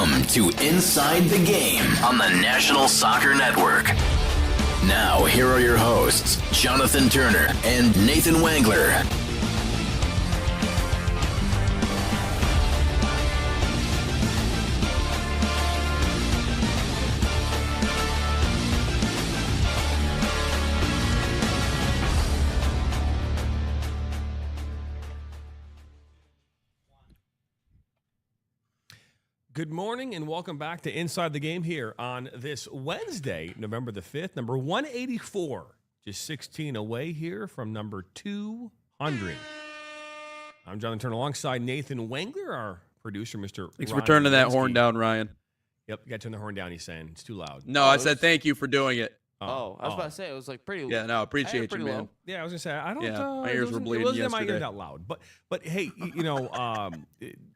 Welcome to Inside the Game on the National Soccer Network. Now, here are your hosts, Jonathan Turner and Nathan Wangler. Good morning and welcome back to Inside the Game here on this Wednesday, November the 5th, number 184, just 16 away here from number 200. I'm Jonathan Turner alongside Nathan Wangler, our producer, Mr. Thanks Ryan for turning that Linsky. horn down, Ryan. Yep, you got to turn the horn down, he's saying. It's too loud. No, I said thank you for doing it. I was about to say it was like pretty. Yeah, no, appreciate you, man. Low. Yeah, I was gonna say I don't. Yeah, my it ears were wasn't- bleeding It wasn't in my yesterday. ears out loud, but hey,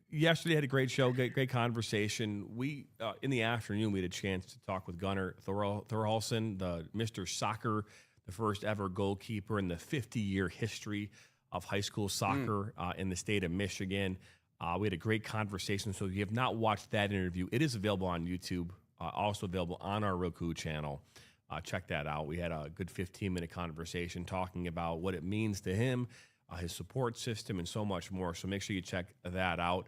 yesterday had a great show, great conversation. We in the afternoon we had a chance to talk with Gunnar Thorhalsson, the Mr. Soccer, the first ever goalkeeper in the 50-year history of high school soccer in the state of Michigan. We had a great conversation. So if you have not watched that interview, it is available on YouTube, also available on our Roku channel. Check that out. We had a good 15-minute conversation talking about what it means to him, his support system, and so much more. So make sure you check that out.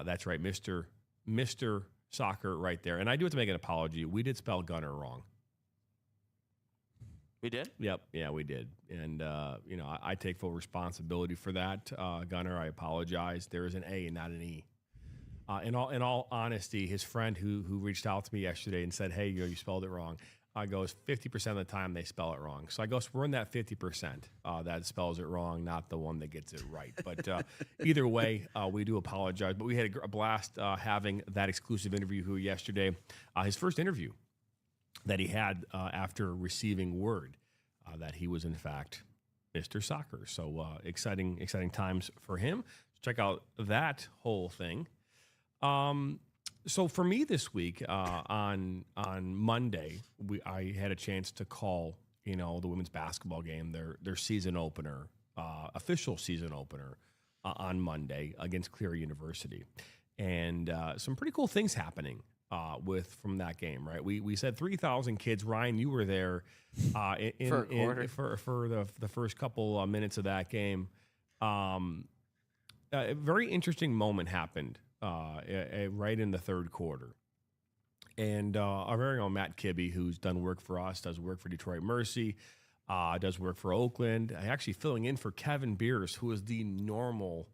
That's right, Mr. Soccer right there. And I do have to make an apology. We did spell Gunnar wrong. We did? Yep. Yeah, we did. And, I take full responsibility for that. Gunnar, I apologize. There is an A and not an E. In all honesty, his friend who reached out to me yesterday and said, hey, you spelled it wrong. I goes 50% of the time they spell it wrong. So I goes, we're in that 50% that spells it wrong, not the one that gets it right. But either way, we do apologize. But we had a blast having that exclusive interview yesterday. His first interview that he had after receiving word that he was in fact Mr. Soccer. So exciting times for him. Check out that whole thing. So for me this week, on Monday, I had a chance to call, the women's basketball game, their season opener, official season opener, on Monday against Clear University, and some pretty cool things happening from that game. Right, we said 3,000 kids. Ryan, you were there for the first couple minutes of that game. A very interesting moment happened. Right in the third quarter. And our very own Matt Kibbe, who's done work for us, does work for Detroit Mercy, does work for Oakland, actually filling in for Kevin Beers, who is the normal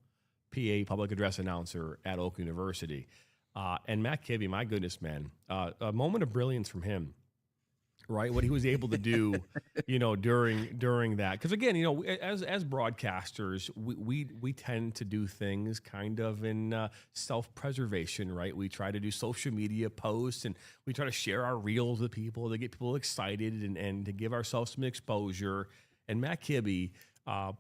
PA public address announcer at Oak University. And Matt Kibbe, my goodness, man, a moment of brilliance from him. Right, what he was able to do, during that, because again, as broadcasters, we tend to do things kind of in self-preservation, right? We try to do social media posts and we try to share our reels with people to get people excited and to give ourselves some exposure. And Matt Kibbe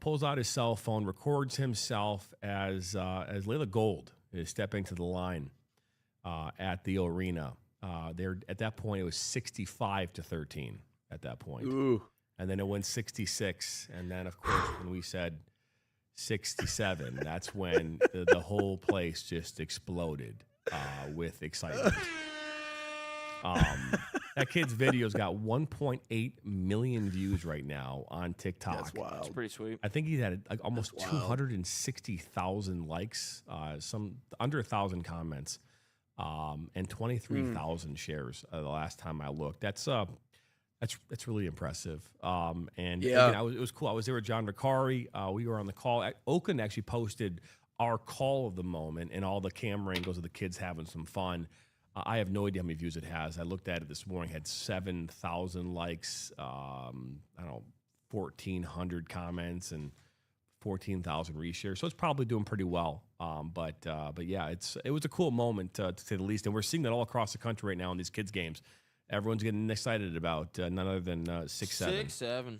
pulls out his cell phone, records himself as Layla Gold is stepping to the line at the arena. There at that point it was 65-13 at that point. Ooh. And then it went 66, and then of course when we said 67, that's when the whole place just exploded with excitement. That kid's video's got 1.8 million views right now on TikTok. That's wild. It's pretty sweet. I think he had almost 260,000 likes, some under 1,000 comments. And 23,000 shares the last time I looked. That's really impressive. And yeah, again, it was cool. I was there with John Ricari. We were on the call. Oakland actually posted our call of the moment and all the camera angles of the kids having some fun. I have no idea how many views it has. I looked at it this morning. Had 7,000 likes. 1,400 comments and 14,000 reshares, so it's probably doing pretty well. But yeah, it was a cool moment to say the least, and we're seeing that all across the country right now in these kids games. Everyone's getting excited about none other than 6-7.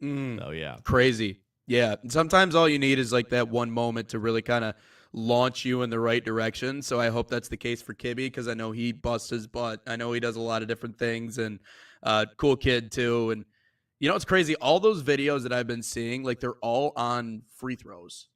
6-7. So yeah, crazy. Yeah, sometimes all you need is like that one moment to really kind of launch you in the right direction. So I hope that's the case for Kibbe, because I know he busts his butt. I know he does a lot of different things, and cool kid too. And it's crazy. All those videos that I've been seeing, like they're all on free throws.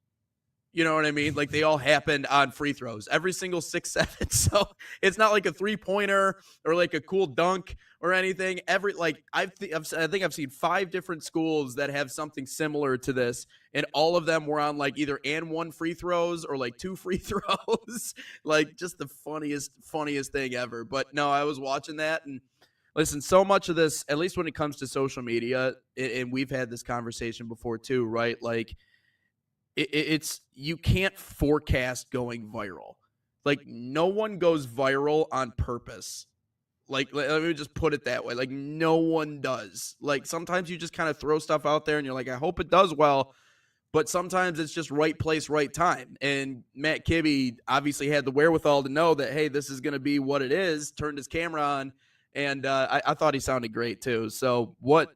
You know what I mean? Like they all happened on free throws, every single 6-7. So it's not like a 3-pointer or like a cool dunk or anything. I think I've seen 5 different schools that have something similar to this, and all of them were on like either and 1 free throws or like 2 free throws. Like just the funniest thing ever. But no, I was watching that, and listen, so much of this, at least when it comes to social media, and we've had this conversation before too, right? Like it's you can't forecast going viral. Like no one goes viral on purpose. Like let me just put it that way. Like no one does. Like sometimes you just kind of throw stuff out there and you're like, I hope it does well. But sometimes it's just right place, right time. And Matt Kibbe obviously had the wherewithal to know that, hey, this is going to be what it is. Turned his camera on, and I thought he sounded great too. So what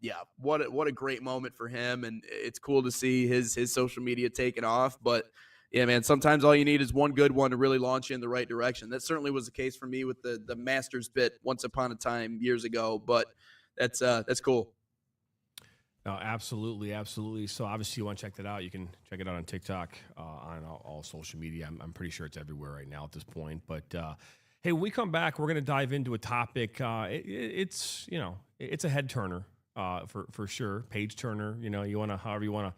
a great moment for him, and it's cool to see his social media taking off. But yeah, man, sometimes all you need is one good one to really launch you in the right direction. That certainly was the case for me with the Masters bit once upon a time years ago. But that's cool. No, absolutely. So obviously you want to check that out. You can check it out on TikTok, on all social media. I'm pretty sure it's everywhere right now at this point. But hey, when we come back, we're going to dive into a topic. It's a head turner. For sure, page turner. However you want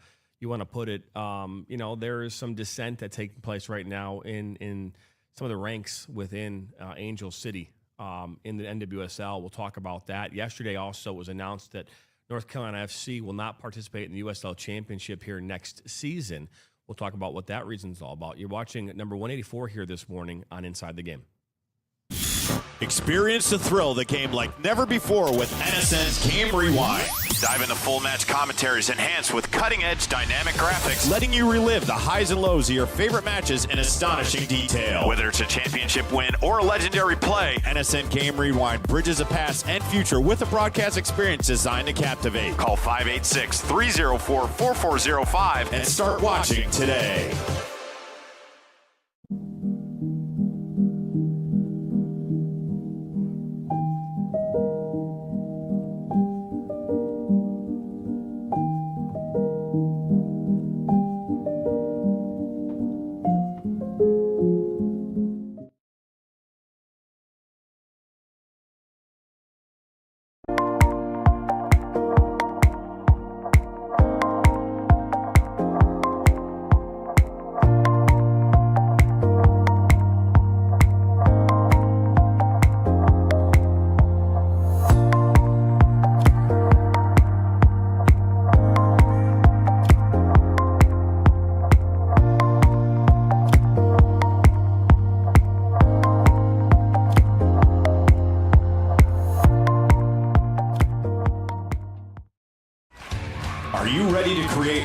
to put it. There is some dissent that's taking place right now in some of the ranks within Angel City in the NWSL. We'll talk about that. Yesterday, also was announced that North Carolina FC will not participate in the USL Championship here next season. We'll talk about what that reason is all about. You're watching number 184 here this morning on Inside the Game. Experience the thrill of the game like never before with NSN's Game Rewind. Dive into full match commentaries enhanced with cutting-edge dynamic graphics, letting you relive the highs and lows of your favorite matches in astonishing detail. Whether it's a championship win or a legendary play, NSN Game Rewind bridges the past and future with a broadcast experience designed to captivate. Call 586-304-4405 and start watching today.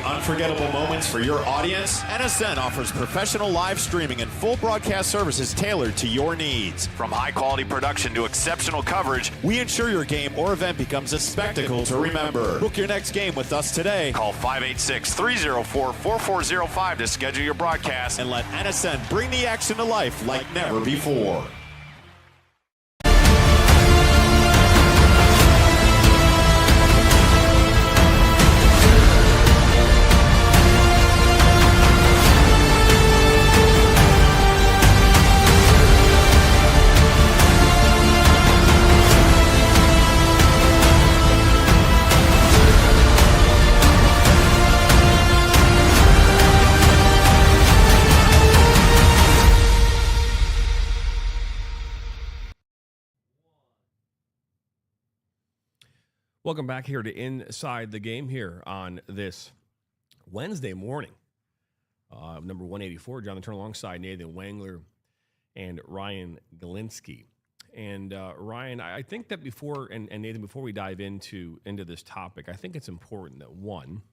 Unforgettable moments for your audience? NSN offers professional live streaming and full broadcast services tailored to your needs. From high-quality production to exceptional coverage, we ensure your game or event becomes a spectacle to remember. Book your next game with us today. Call 586-304-4405 to schedule your broadcast and let NSN bring the action to life like never before. Welcome back here to Inside the Game here on this Wednesday morning. Number 184, Jonathan Turner alongside Nathan Wangler and Ryan Galinsky. And Ryan, I think that before, and Nathan, before we dive into this topic, I think it's important that one,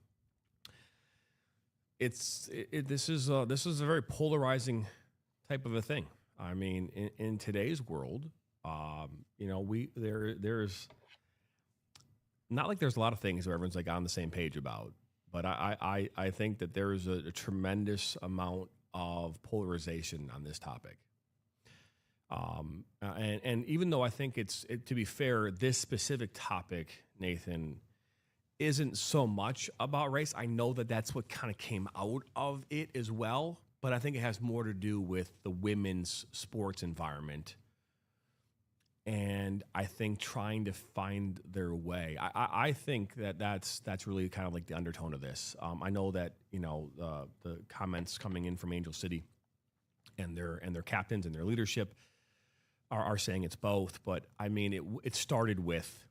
this is a very polarizing type of a thing. I mean, in today's world, there's not like there's a lot of things where everyone's like on the same page about, but I think that there is a tremendous amount of polarization on this topic. And even though I think to be fair, this specific topic, Nathan, isn't so much about race. I know that that's what kind of came out of it as well, but I think it has more to do with the women's sports environment. And I think trying to find their way. I think that's really kind of like the undertone of this. I know that the comments coming in from Angel City and their captains and their leadership are saying it's both. But I mean, it started with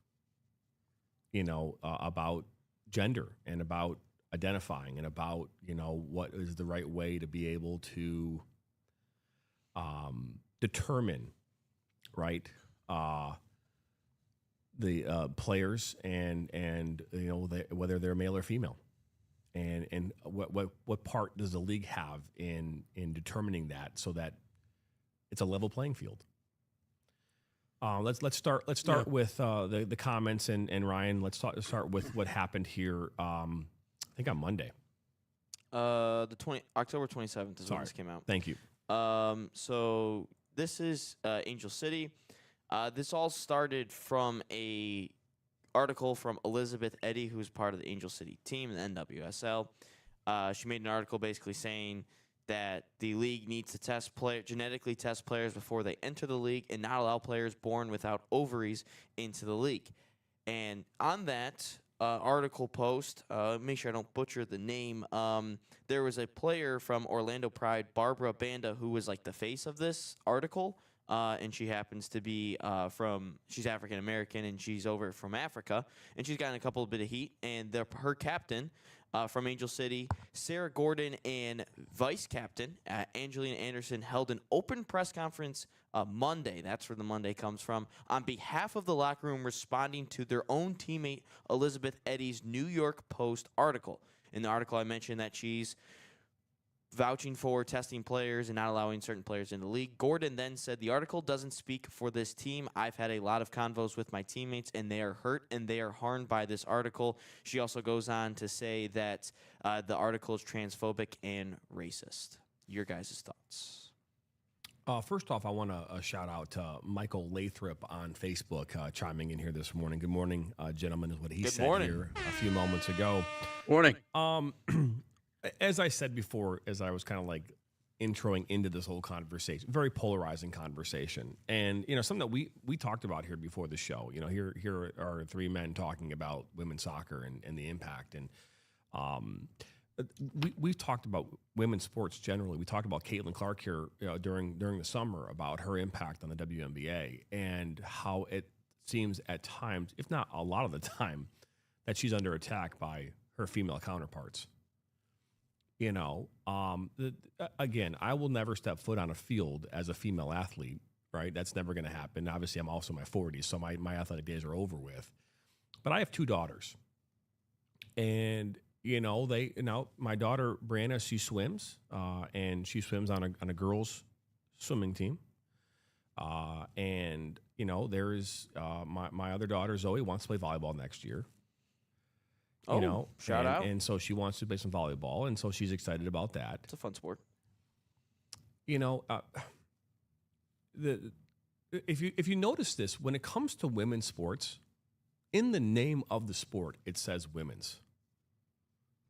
about gender and about identifying and about what is the right way to be able to determine, right? The players and whether they're male or female, and what part does the league have in determining that so that it's a level playing field. Let's start with the comments and Ryan. Let's start with what happened here. I think on Monday. October 27th is when this came out. Thank you. So this is Angel City. This all started from a article from Elizabeth Eddy, who's part of the Angel City team in the NWSL. She made an article basically saying that the league needs to genetically test players before they enter the league and not allow players born without ovaries into the league. And on that article post, make sure I don't butcher the name, there was a player from Orlando Pride, Barbara Banda, who was like the face of this article. And she happens to be she's African American and she's over from Africa, and she's gotten a couple of bit of heat. And her captain from Angel City, Sarah Gordon, and vice captain Angelina Anderson held an open press conference Monday. That's where the Monday comes from, on behalf of the locker room, responding to their own teammate Elizabeth Eddy's New York Post article. In the article, I mentioned that she's vouching for testing players and not allowing certain players in the league. Gordon then said, "The article doesn't speak for this team. I've had a lot of convos with my teammates, and they are hurt and they are harmed by this article." She also goes on to say that the article is transphobic and racist. Your guys' thoughts? First off, I want to shout out to Michael Lathrop on Facebook chiming in here this morning. Good morning, gentlemen, is what he said here a few moments ago. Morning. As I said before, as I was kind of like introing into this whole conversation, very polarizing conversation. And, something that we talked about here before the show, here are three men talking about women's soccer and the impact. And we've talked about women's sports generally. We talked about Caitlin Clark here during the summer about her impact on the WNBA and how it seems at times, if not a lot of the time, that she's under attack by her female counterparts. Again, I will never step foot on a field as a female athlete, right? That's never going to happen. Obviously, I'm also in my 40s, so my athletic days are over with. But I have two daughters. And, my daughter, Brianna, she swims, and she swims on a girls' swimming team. And, there is my other daughter, Zoe, wants to play volleyball next year. Shout out. And so she wants to play some volleyball, and so she's excited about that. It's a fun sport. If you notice this, when it comes to women's sports, in the name of the sport, it says women's.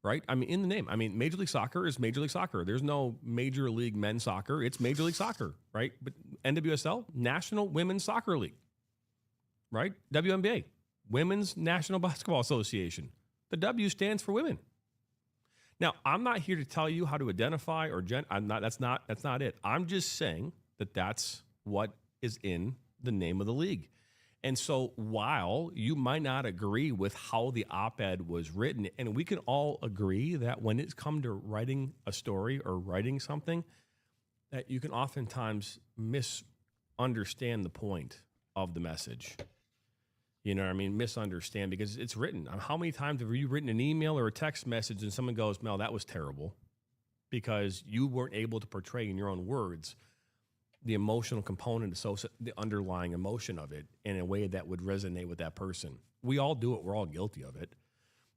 Right? I mean, in the name. I mean, Major League Soccer is Major League Soccer. There's no Major League Men's Soccer. It's Major League Soccer, right? But NWSL, National Women's Soccer League, right? WNBA, Women's National Basketball Association. The W stands for women. Now, I'm not here to tell you how to identify or that's not it. I'm just saying that that's what is in the name of the league. And so while you might not agree with how the op-ed was written, and we can all agree that when it's come to writing a story or writing something, that you can oftentimes misunderstand the point of the message. You know what I mean? Misunderstand, because it's written. How many times have you written an email or a text message and someone goes, "Mel, that was terrible," because you weren't able to portray in your own words the emotional component, the underlying emotion of it in a way that would resonate with that person. We all do it. We're all guilty of it.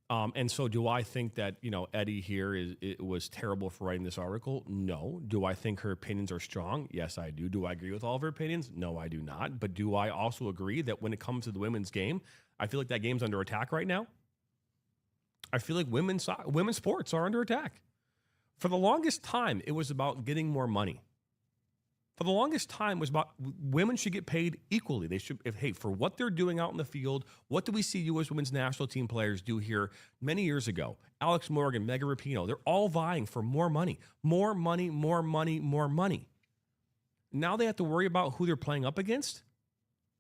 And so do I think that, Eddy here it was terrible for writing this article? No. Do I think her opinions are strong? Yes, I do. Do I agree with all of her opinions? No, I do not. But do I also agree that when it comes to the women's game, I feel like that game's under attack right now? I feel like women's sports are under attack. For the longest time, it was about getting more money. For the longest time, it was about women should get paid equally. They should, for what they're doing out in the field, what do we see U.S. women's national team players do here many years ago? Alex Morgan, Megan Rapinoe, they're all vying for more money, more money, more money, more money. Now they have to worry about who they're playing up against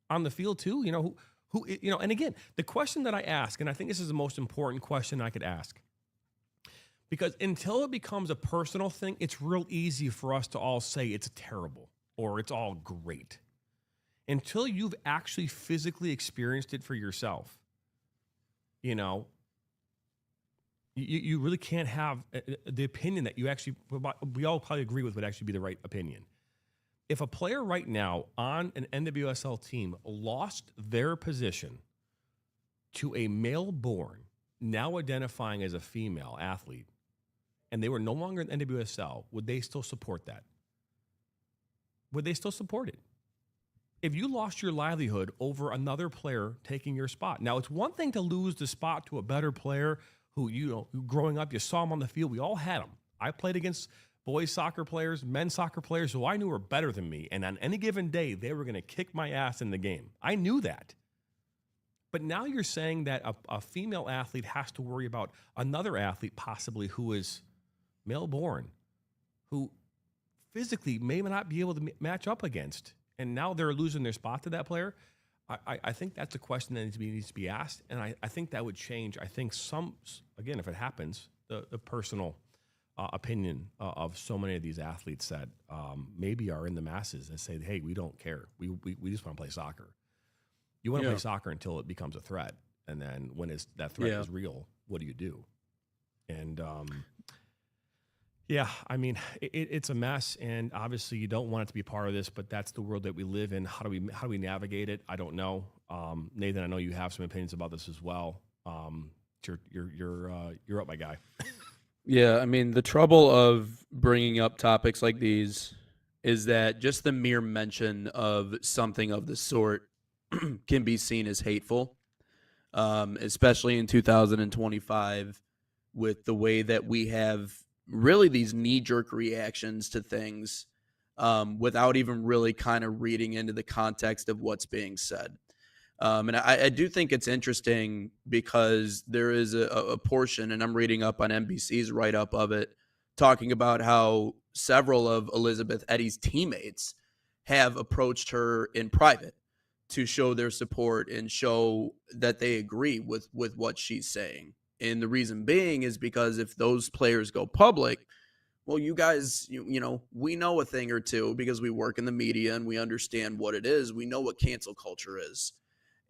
on the field too. And again, the question that I ask, and I think this is the most important question I could ask, because until it becomes a personal thing, it's real easy for us to all say it's terrible or it's all great. Until you've actually physically experienced it for yourself, you really can't have the opinion that we all probably agree with would actually be the right opinion. If a player right now on an NWSL team lost their position to a male-born, now identifying as a female athlete, and they were no longer in NWSL, would they still support that? Would they still support it? If you lost your livelihood over another player taking your spot. Now, it's one thing to lose the spot to a better player who growing up, you saw him on the field. We all had them. I played against boys soccer players, men's soccer players who I knew were better than me. And on any given day, they were going to kick my ass in the game. I knew that. But now you're saying that a female athlete has to worry about another athlete possibly who is male-born, who physically may not be able to match up against, and now they're losing their spot to that player. I think that's a question that needs to be asked, and I think that would change. I think again, if it happens, the personal opinion of so many of these athletes that maybe are in the masses and say, hey, we don't care. We just want to play soccer. You want to play soccer until it becomes a threat, and then when that threat is real, what do you do? And it's a mess, and obviously you don't want it to be part of this, but that's the world that we live in. How do we navigate it? I don't know. Nathan, I know you have some opinions about this as well. You're up, my guy. Yeah, I mean, the trouble of bringing up topics like these is that just the mere mention of something of the sort can be seen as hateful, especially in 2025 with the way that we have really these knee-jerk reactions to things without even really kind of reading into the context of what's being said. And I do think it's interesting because there is a portion, and I'm reading up on NBC's write-up of it, talking about how several of Elizabeth Eddy's teammates have approached her in private to show their support and show that they agree with what she's saying. And the reason being is because if those players go public, well, you guys, we know a thing or two because we work in the media and we understand what it is. We know what cancel culture is.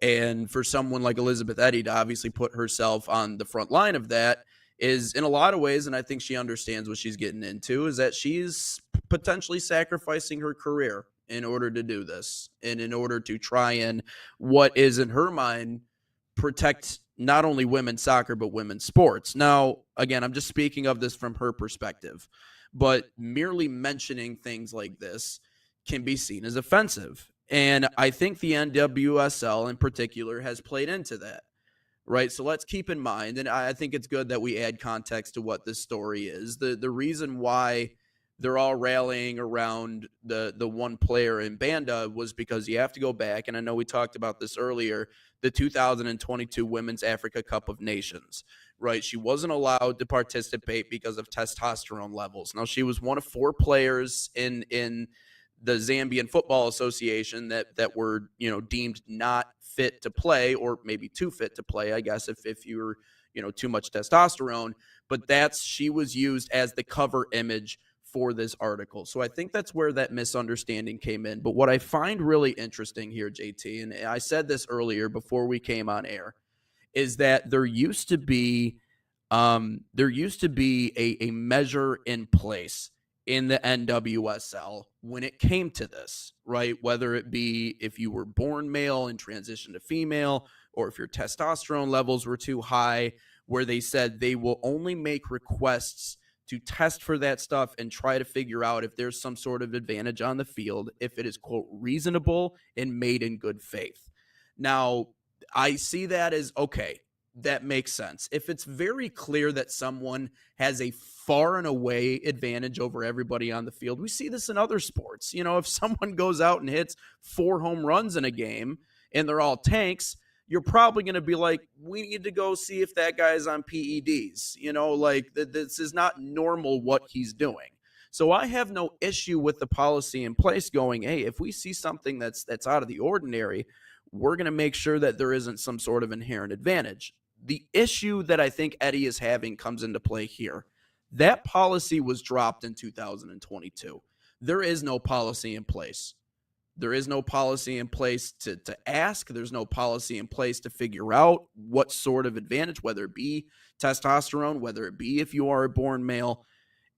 And for someone like Elizabeth Eddy to obviously put herself on the front line of that is in a lot of ways, and I think she understands what she's getting into, is that she's potentially sacrificing her career in order to do this and in order to try and, what is in her mind, protect not only women's soccer, but women's sports. Now, again, I'm just speaking of this from her perspective, but merely mentioning things like this can be seen as offensive. And I think the NWSL in particular has played into that, right? So let's keep in mind, and I think it's good that we add context to what this story is. The reason why they're all rallying around the one player in Banda was because you have to go back, and I know we talked about this earlier, the 2022 Women's Africa Cup of Nations, right? She wasn't allowed to participate because of testosterone levels. Now, she was one of 4 players in the Zambian Football Association that were, deemed not fit to play, or maybe too fit to play, I guess, if you were, too much testosterone. But she was used as the cover image for this article. So I think that's where that misunderstanding came in. But what I find really interesting here, JT, and I said this earlier before we came on air, is that there used to be a measure in place in the NWSL when it came to this, right? Whether it be if you were born male and transitioned to female, or if your testosterone levels were too high, where they said they will only make requests to test for that stuff and try to figure out if there's some sort of advantage on the field, if it is, quote, reasonable and made in good faith. Now, I see that as, okay, that makes sense. If it's very clear that someone has a far and away advantage over everybody on the field, we see this in other sports. You know, if someone goes out and hits 4 home runs in a game and they're all tanks, you're probably going to be like, we need to go see if that guy's on PEDs. You know, like this is not normal what he's doing. So I have no issue with the policy in place going, hey, if we see something that's out of the ordinary, we're going to make sure that there isn't some sort of inherent advantage. The issue that I think Eddie is having comes into play here. That policy was dropped in 2022. There is no policy in place. There is no policy in place to ask. There's no policy in place to figure out what sort of advantage, whether it be testosterone, whether it be if you are a born male.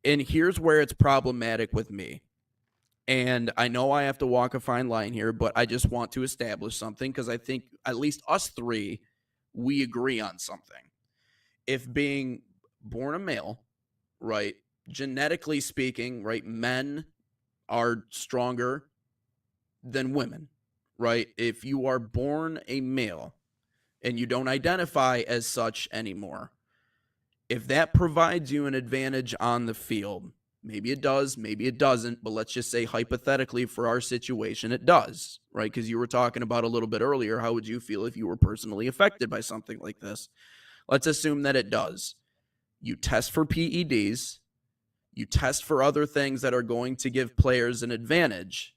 And here's where it's problematic with me. And I know I have to walk a fine line here, but I just want to establish something because I think at least us three, we agree on something. If being born a male, right, genetically speaking, right, men are stronger than women, right? If you are born a male and you don't identify as such anymore, if that provides you an advantage on the field, maybe it does, maybe it doesn't, but let's just say hypothetically for our situation, it does, right? Because you were talking about a little bit earlier, how would you feel if you were personally affected by something like this? Let's assume that it does. You test for PEDs, you test for other things that are going to give players an advantage,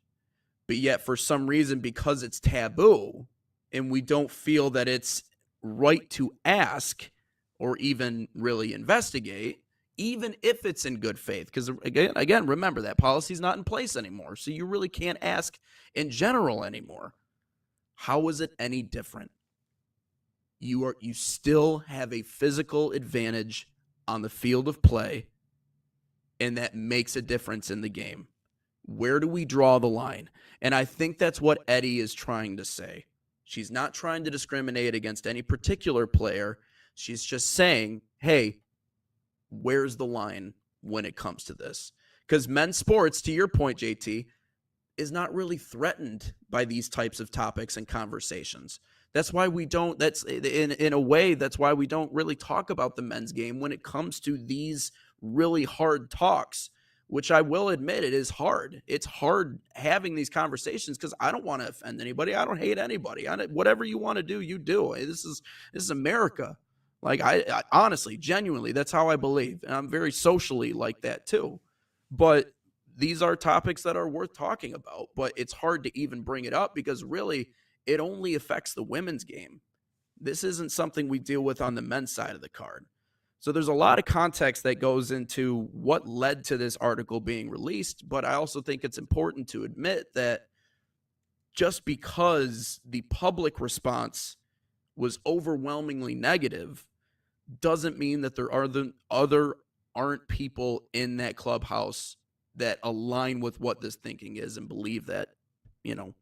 but yet for some reason, because it's taboo and we don't feel that it's right to ask or even really investigate, even if it's in good faith, because again, remember that policy is not in place anymore. So you really can't ask in general anymore. How is it any different? You still have a physical advantage on the field of play, and that makes a difference in the game. Where do we draw the line? And I think that's what Eddie is trying to say. She's not trying to discriminate against any particular player. She's just saying, hey, where's the line when it comes to this? Because men's sports, to your point, JT, is not really threatened by these types of topics and conversations. That's why we don't, that's in a way, that's why we don't really talk about the men's game when it comes to these really hard talks, which I will admit it is hard. It's hard having these conversations because I don't want to offend anybody. I don't hate anybody. Whatever you want to do, you do. This is America. Like I honestly, genuinely, that's how I believe. And I'm very socially like that too. But these are topics that are worth talking about, but it's hard to even bring it up because really it only affects the women's game. This isn't something we deal with on the men's side of the card. So there's a lot of context that goes into what led to this article being released, but I also think it's important to admit that just because the public response was overwhelmingly negative doesn't mean that there aren't people in that clubhouse that align with what this thinking is and believe that, you know,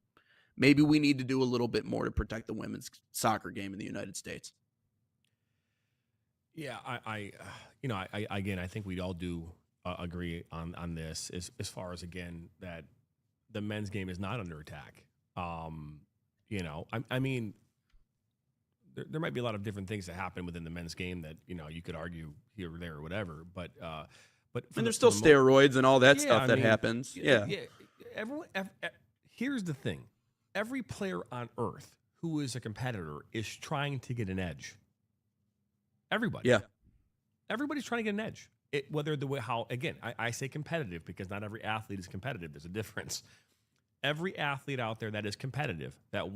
maybe we need to do a little bit more to protect the women's soccer game in the United States. Yeah, I think we all do agree on this as far as, again, that the men's game is not under attack. I mean, there might be a lot of different things that happen within the men's game that, you know, you could argue here or there or whatever, but and there's still steroids and all that stuff that happens. Yeah. Here's the thing. Every player on earth who is a competitor is trying to get an edge. Everybody. Yeah. Everybody's trying to get an edge. I say competitive because not every athlete is competitive. There's a difference. Every athlete out there that is competitive, that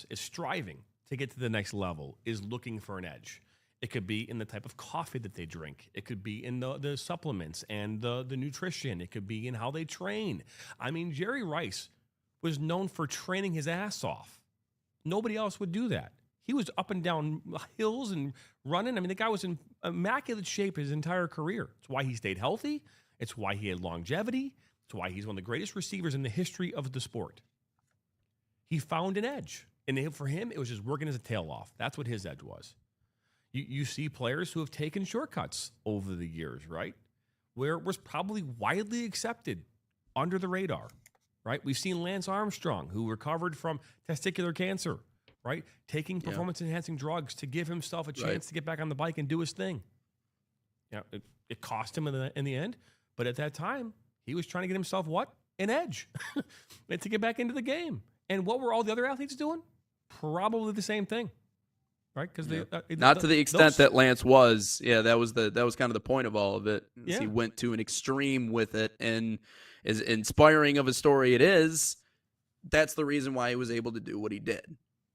is striving to get to the next level, is looking for an edge. It could be in the type of coffee that they drink. It could be in the supplements and the nutrition. It could be in how they train. I mean, Jerry Rice was known for training his ass off. Nobody else would do that. He was up and down hills and running. I mean, the guy was in immaculate shape his entire career. It's why he stayed healthy. It's why he had longevity. It's why he's one of the greatest receivers in the history of the sport. He found an edge. And for him, it was just working his tail off. That's what his edge was. You see players who have taken shortcuts over the years, right? Where it was probably widely accepted under the radar, right? We've seen Lance Armstrong, who recovered from testicular cancer, right? Taking performance-enhancing drugs to give himself a chance to get back on the bike and do his thing. It cost him in the end, but at that time, he was trying to get himself what? An edge and to get back into the game. And what were all the other athletes doing? Probably the same thing, right? Because not to the extent that Lance was. Yeah, that was kind of the point of all of it. Yeah. He went to an extreme with it, and as inspiring of a story it is, that's the reason why he was able to do what he did.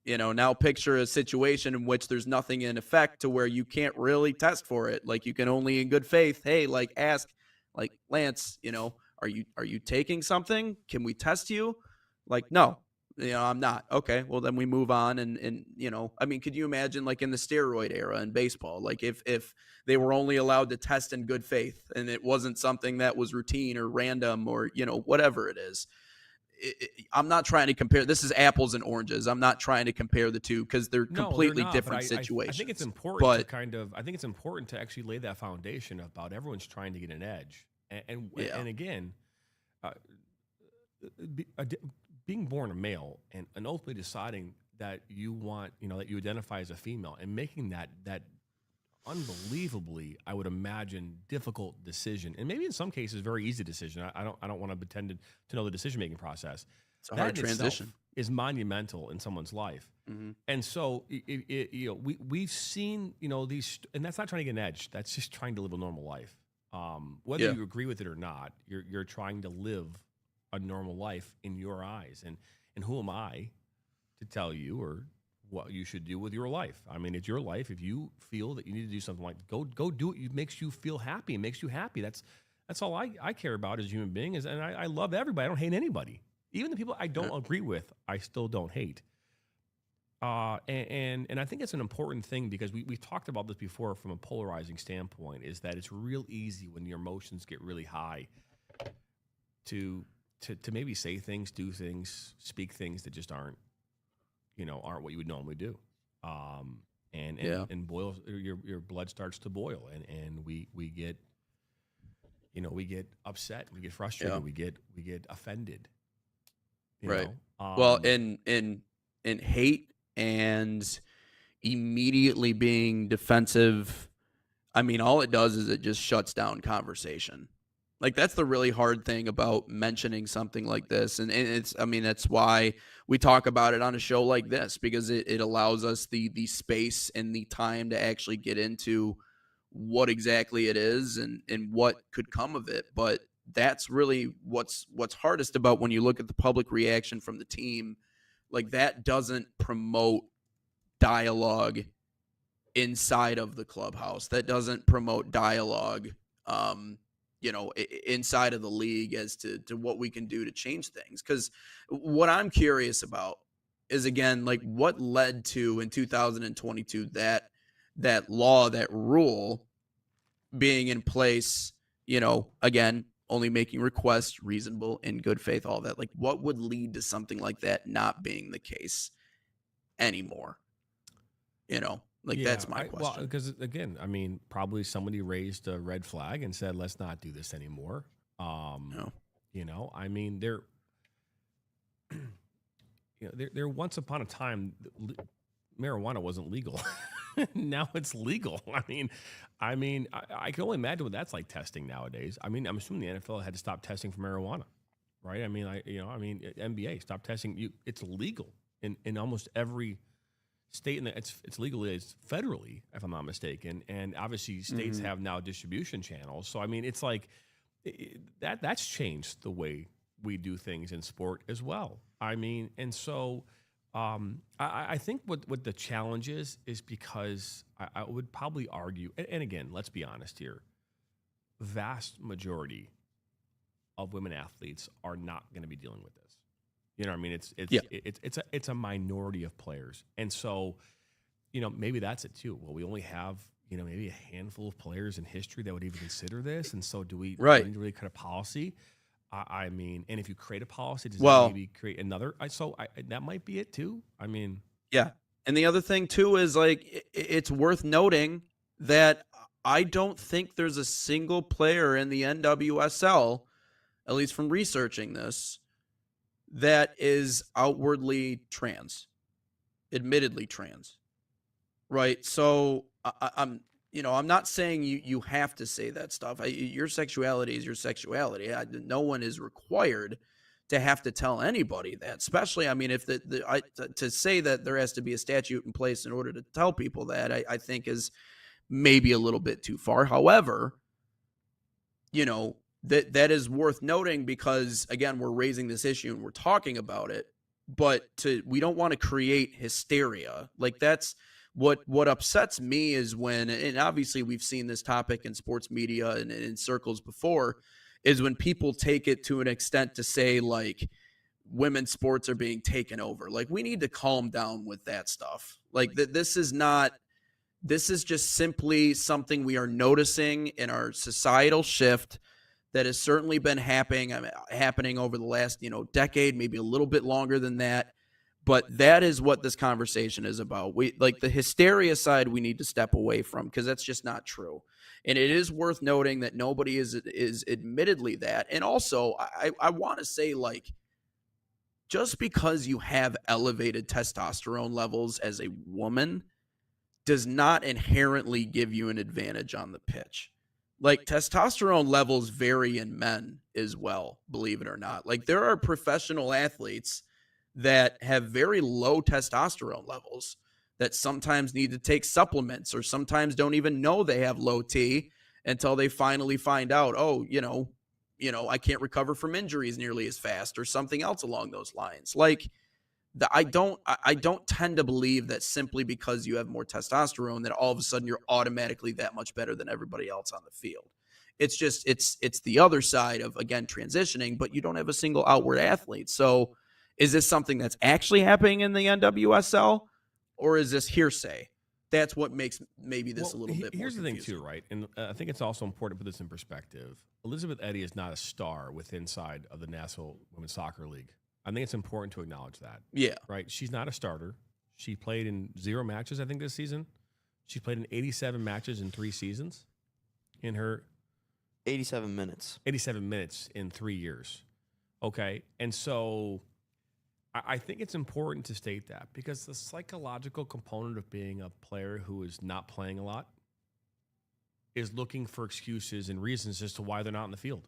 Now picture a situation in which there's nothing in effect to where you can't really test for it. Like, you can only in good faith, hey, like, ask, like, Lance, are you taking something? Can we test you? Like, no, I'm not. Okay, well, then we move on. And I mean, could you imagine, like, in the steroid era in baseball, like if they were only allowed to test in good faith and it wasn't something that was routine or random or, whatever it is. I'm not trying to compare. This is apples and oranges. I'm not trying to compare the two because they're completely different situations. I think it's important I think it's important to actually lay that foundation about everyone's trying to get an edge. And again, being born a male and ultimately deciding that you want, that you identify as a female and making that unbelievably, I would imagine, difficult decision, and maybe in some cases very easy decision. I don't want to pretend to know the decision-making process. It's a hard transition. Is monumental in someone's life. Mm-hmm. And so we've seen these, and that's not trying to get an edge. That's just trying to live a normal life. Whether you agree with it or not, you're trying to live a normal life in your eyes. And who am I to tell you or what you should do with your life? I mean, it's your life. If you feel that you need to do something, like go do it. It makes you feel happy. It makes you happy. That's all I care about as a human being. And I love everybody. I don't hate anybody. Even the people I don't agree with, I still don't hate. And I think it's an important thing because we've talked about this before from a polarizing standpoint, is that it's real easy when your emotions get really high to maybe say things, do things, speak things that just aren't what you would normally do. And boil, your blood starts to boil, and we get upset, we get frustrated, we get offended. Right. Well, in hate and immediately being defensive, I mean, all it does is it just shuts down conversation. Like, that's the really hard thing about mentioning something like this. And that's why we talk about it on a show like this, because it allows us the space and the time to actually get into what exactly it is and what could come of it. But that's really what's hardest about when you look at the public reaction from the team. Like, that doesn't promote dialogue inside of the clubhouse. That doesn't promote dialogue, inside of the league as to what we can do to change things. Because what I'm curious about is, again, like, what led to in 2022 that law, that rule being in place, again, only making requests reasonable, in good faith, all that. Like, what would lead to something like that not being the case anymore? That's my question. Well, because again, I mean, probably somebody raised a red flag and said, "Let's not do this anymore." No. I mean, there once upon a time, marijuana wasn't legal. Now it's legal. I can only imagine what that's like testing nowadays. I mean, I'm assuming the NFL had to stop testing for marijuana, right? I mean, NBA stopped testing. It's legal in almost every state, and it's legalized federally, if I'm not mistaken. And obviously, states have now distribution channels. So I mean, it's like that's changed the way we do things in sport as well. I mean, and so I think what the challenge is because I would probably argue, and again, let's be honest here, vast majority of women athletes are not going to be dealing with this. You know what I mean? It's a minority of players. And so, maybe that's it too. Well, we only have, maybe a handful of players in history that would even consider this. And so do we need to really create a policy? I mean, and if you create a policy, does that maybe create another? That might be it too. I mean. Yeah. And the other thing too is, like, it's worth noting that I don't think there's a single player in the NWSL, at least from researching this, that is outwardly trans. admittedly trans, right? So I'm I'm not saying you have to say that stuff. Your sexuality is your sexuality. No one is required to have to tell anybody that. Especially, I mean, if to say that there has to be a statute in place in order to tell people that, I think is maybe a little bit too far. However, that is worth noting because, again, we're raising this issue and we're talking about it, but we don't want to create hysteria. Like, that's what upsets me is when, and obviously we've seen this topic in sports media and in circles before, is when people take it to an extent to say, like, women's sports are being taken over. Like, we need to calm down with that stuff. Like, this is just simply something we are noticing in our societal shift that has certainly been happening over the last, decade, maybe a little bit longer than that. But that is what this conversation is about. The hysteria side we need to step away from, because that's just not true. And it is worth noting that nobody is admittedly that. And also, I want to say, like, just because you have elevated testosterone levels as a woman does not inherently give you an advantage on the pitch. Like, testosterone levels vary in men as well, believe it or not. Like, there are professional athletes that have very low testosterone levels that sometimes need to take supplements, or sometimes don't even know they have low T until they finally find out, I can't recover from injuries nearly as fast, or something else along those lines. Like, I don't tend to believe that simply because you have more testosterone that all of a sudden you're automatically that much better than everybody else on the field. It's just, it's the other side of, again, transitioning, but you don't have a single outward athlete. So is this something that's actually happening in the NWSL, or is this hearsay? That's what makes maybe this a little bit more Here's the confusing. thing too, right? And I think it's also important to put this in perspective. Elizabeth Eddy is not a star inside of the National Women's Soccer League. I think it's important to acknowledge that. Yeah. Right? She's not a starter. She played in 0 matches, I think, this season. She played in 87 matches in 3 seasons. In her 87 minutes. 87 minutes in 3 years. Okay? And so I think it's important to state that, because the psychological component of being a player who is not playing a lot is looking for excuses and reasons as to why they're not in the field.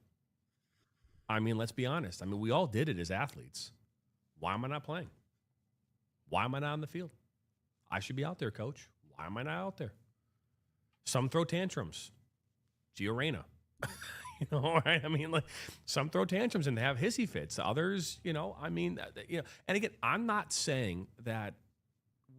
I mean, let's be honest. I mean, we all did it as athletes. Why am I not playing? Why am I not on the field? I should be out there, coach. Why am I not out there? Some throw tantrums. Gio Reyna. Right? I mean, like, some throw tantrums and have hissy fits. Others, and again, I'm not saying that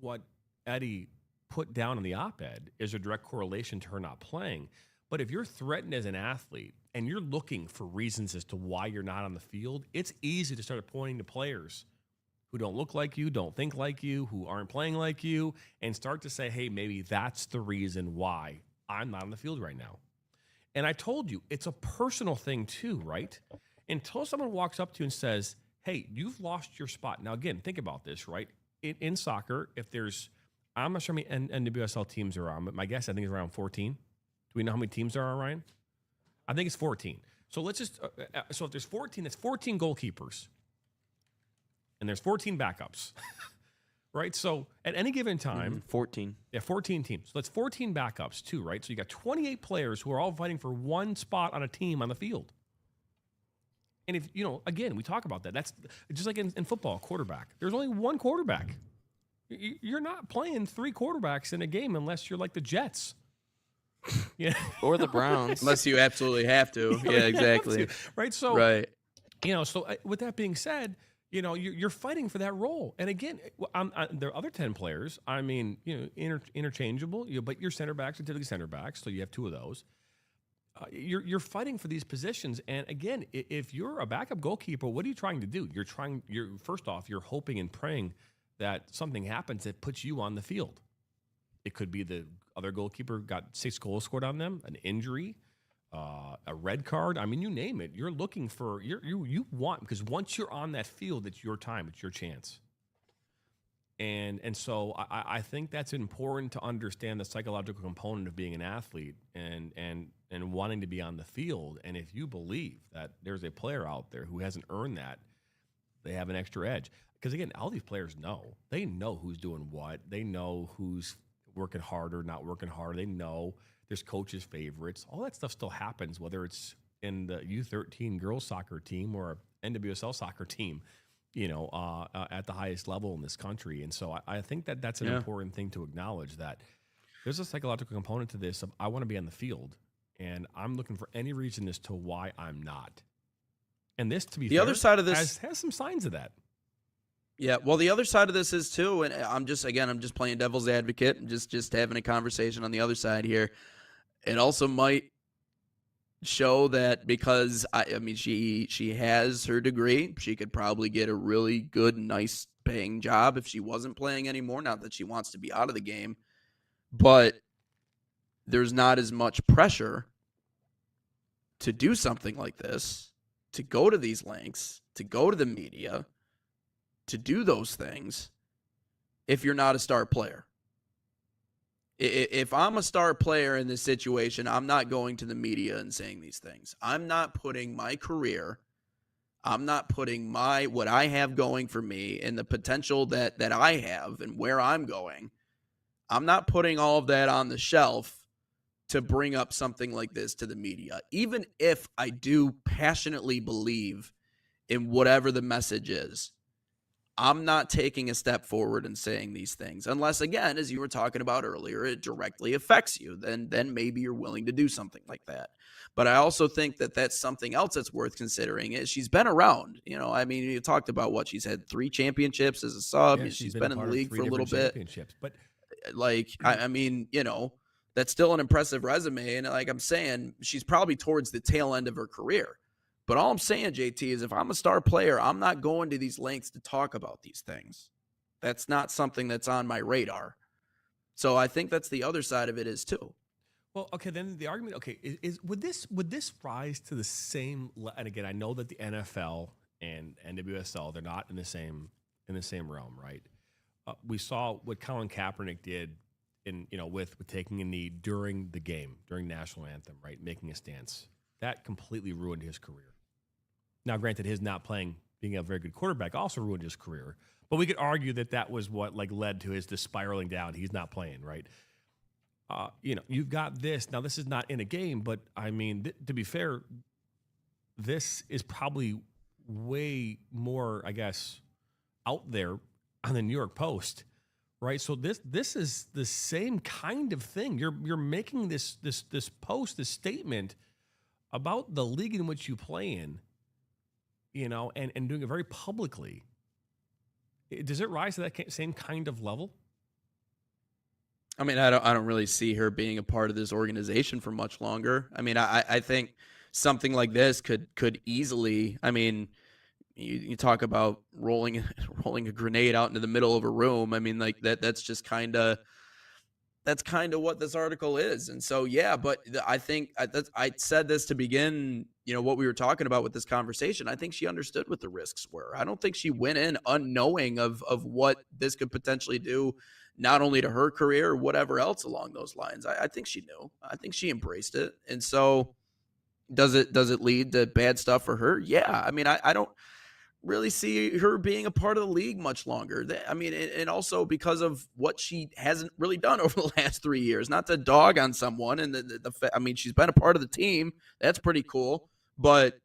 what Eddy put down in the op-ed is a direct correlation to her not playing. But if you're threatened as an athlete and you're looking for reasons as to why you're not on the field, it's easy to start pointing to players who don't look like you, don't think like you, who aren't playing like you, and start to say, hey, maybe that's the reason why I'm not on the field right now. And I told you, it's a personal thing too, right? Until someone walks up to you and says, hey, you've lost your spot. Now, again, think about this, right? In soccer, I'm not sure how many NWSL teams are on, but my guess, I think, is around 14. Do we know how many teams there are, Ryan? I think it's 14. So let's just, so if there's 14, that's 14 goalkeepers. And there's 14 backups, right? So at any given time, 14. Yeah, 14 teams. So that's 14 backups too, right? So you got 28 players who are all fighting for one spot on a team on the field. And if, again, we talk about that. That's just like in football, quarterback. There's only one quarterback. You're not playing 3 quarterbacks in a game unless you're like the Jets. Yeah. Or the Browns. Unless you absolutely have to. Yeah, exactly. Right. So, right. So with that being said, you're fighting for that role. And again, there are other 10 players. I mean, interchangeable, but your center backs are typically center backs. So you have 2 of those. You're fighting for these positions. And again, if you're a backup goalkeeper, what are you trying to do? First off, you're hoping and praying that something happens that puts you on the field. It could be the other goalkeeper got 6 goals scored on them, an injury, a red card. I mean, you name it. You're looking for you want, because once you're on that field, it's your time, it's your chance. And so I think that's important to understand the psychological component of being an athlete and wanting to be on the field. And if you believe that there's a player out there who hasn't earned that, they have an extra edge. Because again, all these players know. They know who's doing what. They know who's working harder, not working harder. They know there's coaches' favorites. All that stuff still happens, whether it's in the U13 girls soccer team or NWSL soccer team, at the highest level in this country. And so I think that that's an important thing to acknowledge, that there's a psychological component to this of I want to be on the field, and I'm looking for any reason as to why I'm not. And this, to be fair, other side of this has some signs of that. Yeah, well, the other side of this is too, and I'm just playing devil's advocate and just having a conversation on the other side here. It also might show that because she has her degree, she could probably get a really good, nice paying job if she wasn't playing anymore. Not that she wants to be out of the game, but there's not as much pressure to do something like this, to go to these lengths, to go to the media, to do those things if you're not a star player. If I'm a star player in this situation, I'm not going to the media and saying these things. I'm not putting my career, I'm not putting what I have going for me and the potential that I have and where I'm going. I'm not putting all of that on the shelf to bring up something like this to the media, even if I do passionately believe in whatever the message is. I'm not taking a step forward and saying these things unless, again, as you were talking about earlier, it directly affects you. Then maybe you're willing to do something like that. But I also think that that's something else that's worth considering is she's been around. You talked about what she's had 3 championships as a sub. Yeah, she's been in the league for a little bit. But that's still an impressive resume. And like I'm saying, she's probably towards the tail end of her career. But all I'm saying, JT, is if I'm a star player, I'm not going to these lengths to talk about these things. That's not something that's on my radar. So I think that's the other side of it is too. Well, okay, then the argument, would this rise to the same? And again, I know that the NFL and NWSL, they're not in the same realm, right? We saw what Colin Kaepernick did with taking a knee during the game, during national anthem, right, making a stance. That completely ruined his career. Now, granted, his not playing, being a very good quarterback, also ruined his career. But we could argue that was what led to his spiraling down. He's not playing, right? You've got this. Now, this is not in a game, but to be fair, this is probably way more, I guess, out there on the New York Post, right? So this is the same kind of thing. You're making this post, this statement about the league in which you play in, and doing it very publicly. Does it rise to that same kind of level? I don't really see her being a part of this organization for much longer. I think something like this could easily, you talk about rolling a grenade out into the middle of a room. That's just kind of what this article is. And so, yeah, but I think I said this to begin, what we were talking about with this conversation. I think she understood what the risks were. I don't think she went in unknowing of what this could potentially do, not only to her career or whatever else along those lines. I think she knew. I think she embraced it. And so does it lead to bad stuff for her? Yeah. I don't really see her being a part of the league much longer. And also because of what she hasn't really done over the last 3 years. Not to dog on someone, and she's been a part of the team. That's pretty cool. But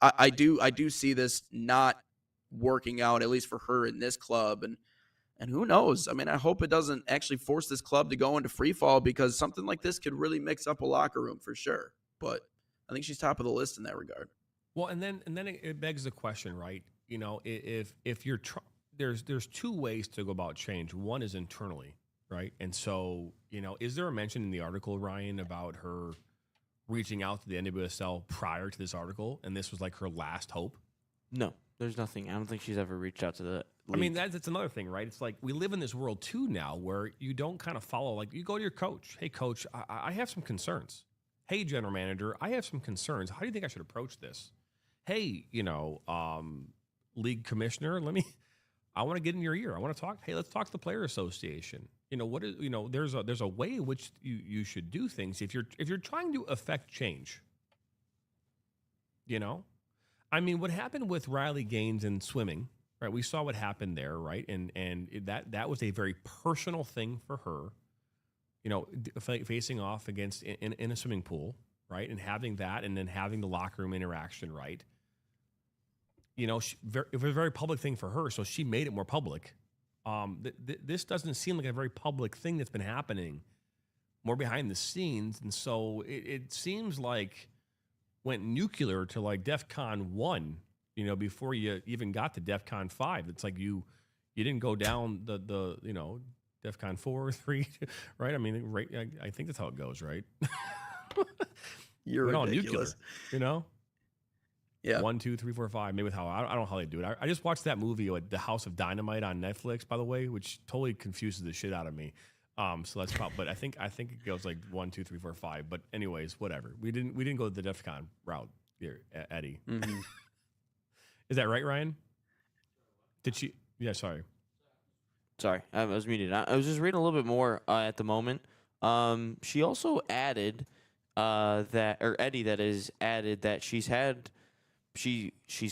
I do see this not working out, at least for her in this club. And who knows? I hope it doesn't actually force this club to go into free fall, because something like this could really mix up a locker room for sure. But I think she's top of the list in that regard. Well, and then it begs the question, right? If you're there's 2 ways to go about change. One is internally, right? And so, is there a mention in the article, Ryan, about her reaching out to the NWSL prior to this article, and this was like her last hope? No, there's nothing. I don't think she's ever reached out to the league. That's another thing, right? It's like we live in this world too now where you don't kind of follow, like you go to your coach. Hey, coach, I have some concerns. Hey, general manager, I have some concerns. How do you think I should approach this? Hey, league commissioner, I want to get in your ear. I want to talk. Hey, let's talk to the player association. There's a way in which you should do things if you're trying to affect change. I mean, what happened with Riley Gaines in swimming, right? We saw what happened there, right? And that was a very personal thing for her, you know, facing off against in a swimming pool, right? And having that, and then having the locker room interaction, right? You know, it was a very public thing for her, so she made it more public. This doesn't seem like a very public thing that's been happening, more behind the scenes, and so it seems like went nuclear to like DEFCON 1, you know, before you even got to DEFCON 5. It's like you didn't go down the you know, DEFCON 4, 3, right? I mean, right? I think that's how it goes, right? You're ridiculous. Nuclear, you know. Yeah. 1, 2, 3, 4, 5. Maybe how I don't know how they do it. I just watched that movie, The House of Dynamite, on Netflix, by the way, which totally confuses the shit out of me. So that's probably, but I think it goes like 1, 2, 3, 4, 5. But anyways, whatever. We didn't go the DEFCON route here, Eddie. Mm-hmm. Is that right, Ryan? Did she? Yeah. Sorry, I was muted. I was just reading a little bit more at the moment. She also added Eddie, that is, added that she's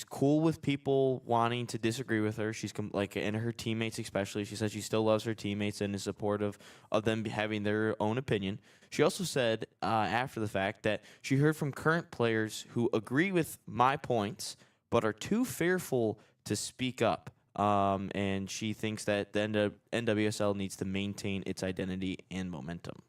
cool with people wanting to disagree with her. She's and her teammates especially. She said she still loves her teammates and is supportive of them having their own opinion. She also said after the fact that she heard from current players who agree with my points but are too fearful to speak up. And she thinks that the NWSL needs to maintain its identity and momentum.